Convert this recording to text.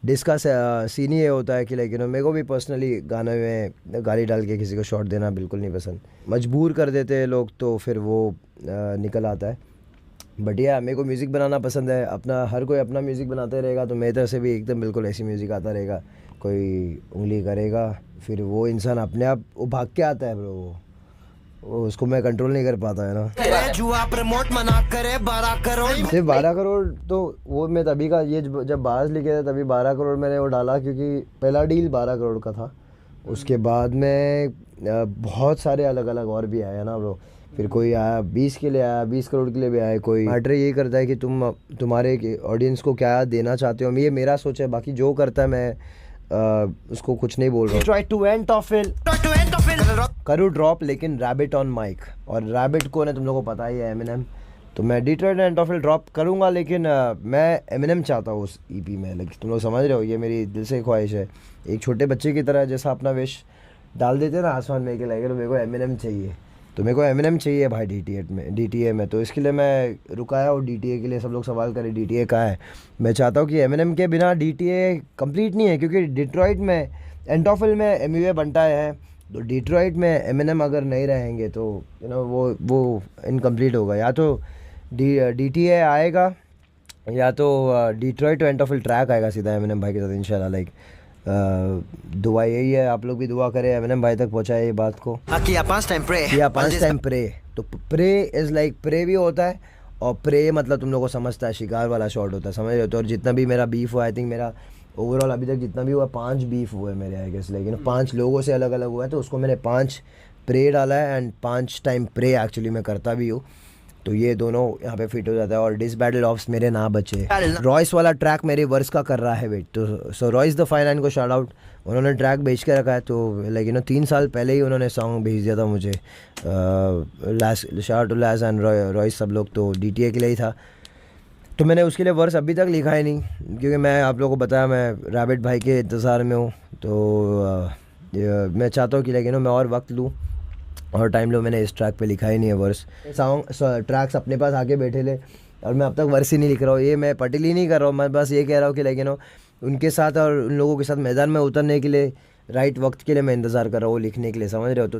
Dish का scene ही ये होता है कि लाइक मेरे को भी पर्सनली गाने में गाली डाल के किसी को शॉट देना बिल्कुल नहीं पसंद। मजबूर कर देते हैं लोग तो फिर वो निकल आता है। बट या मेरे को म्यूज़िक बनाना पसंद है। अपना हर कोई अपना म्यूज़िक बनाते रहेगा तो मेरी तरफ से भी एकदम बिल्कुल ऐसी म्यूज़िक आता रहेगा। कोई उंगली करेगा फिर वो इंसान अपने आप वो भाग के आता है ब्रो। वो उसको मैं कंट्रोल नहीं कर पाता है ना। जुआ प्रमोट मना करे 12 करोड़, सिर्फ 12 करोड़ तो वो मैं तभी का ये जब बाज लिखे थे तभी 12 करोड़ मैंने वो डाला, क्योंकि पहला डील 12 करोड़ का था। उसके बाद में बहुत सारे अलग अलग और भी आए ना ब्रो। फिर कोई आया 20 के लिए, आया 20 करोड़ के लिए भी आया। कोई मैटर ये करता है कि तुम्हारे ऑडियंस को क्या देना चाहते हो। ये मेरा सोच है, बाकी जो करता है मैं उसको कुछ नहीं बोल रहा हूँ। Try to end of it करूँ ड्रॉप, लेकिन रैबिट ऑन माइक, और रैबिट को ना तुम लोगों को पता ही है एमिनेम। तो मैं Detroit end of it drop करूँगा, लेकिन मैं एमिनेम चाहता हूँ उस ईपी में। लाइक तुम लोग समझ रहे हो, ये मेरी दिल से ख्वाहिश है। एक छोटे बच्चे की तरह जैसा अपना विश डाल देते हैं ना आसमान में, कि लाइक मेरे को एमिनेम चाहिए, तो मेरे को एमिनेम चाहिए भाई डीटीए में। तो इसके लिए मैं रुकाया हूँ डीटीए के लिए। सब लोग सवाल करें डीटीए कहाँ है। मैं चाहता हूँ कि एमिनेम के बिना डीटीए कंप्लीट नहीं है, क्योंकि डिट्रॉइट में एंटोफिल में एमयूए बनता है, तो डिट्रॉइट में एमिनेम अगर नहीं रहेंगे तो वो इनकम्प्लीट होगा। या तो डीटीए आएगा या तो डिट्रॉइट टू एंटोफिल ट्रैक आएगा सीधा एमिनेम भाई के साथ इंशाल्लाह। लाइक दुआ यही है, आप लोग भी दुआ करें एमिनेम भाई तक पहुंचाए ये बात को। किया 5 टाइम प्रे। तो प्रे इज़ लाइक प्रे भी होता है, और प्रे मतलब तुम लोग को समझता है शिकार वाला शॉट होता है, समझ रहे हो। तो और जितना भी मेरा बीफ हुआ, आई थिंक मेरा ओवरऑल अभी तक जितना भी हुआ 5 बीफ हुए मेरे आई गेस, लेकिन 5 लोगों से अलग अलग हुआ है। तो उसको मैंने 5 प्रे डाला है, एंड 5 टाइम प्रे एक्चुअली मैं करता भी हूँ। तो ये दोनों यहाँ पे फिट हो जाता है। और डिस बैटल ऑफ्स मेरे ना बचे। रॉयस वाला ट्रैक मेरे वर्स का कर रहा है वेट, तो सो रॉयस द फाइन लाइन को शाउट आउट। उन्होंने ट्रैक भेज के रखा है, तो लाइक 3 साल पहले ही उन्होंने सॉन्ग भेज दिया था मुझे। Shout to Les and Royce सब लोग, तो डीटीए के लिए ही था। तो मैंने उसके लिए वर्स अभी तक लिखा ही नहीं, क्योंकि मैं आप लोगों को बताया मैं रैबिट भाई के इंतज़ार में हूँ। तो मैं चाहता हूँ कि लाइक मैं और वक्त लूँ और टाइम लो। मैंने इस ट्रैक पे लिखा ही नहीं है वर्स। सॉन्ग ट्रैक्स अपने पास आके बैठे ले, और मैं अब तक वर्स ही नहीं लिख रहा हूँ। ये मैं पटिली नहीं कर रहा हूँ, मैं बस ये कह रहा हूँ कि लाइक उनके साथ और उन लोगों के साथ मैदान में उतरने के लिए राइट वक्त के लिए मैं इंतज़ार कर रहा हूँ लिखने के लिए, समझ रहे हो। तो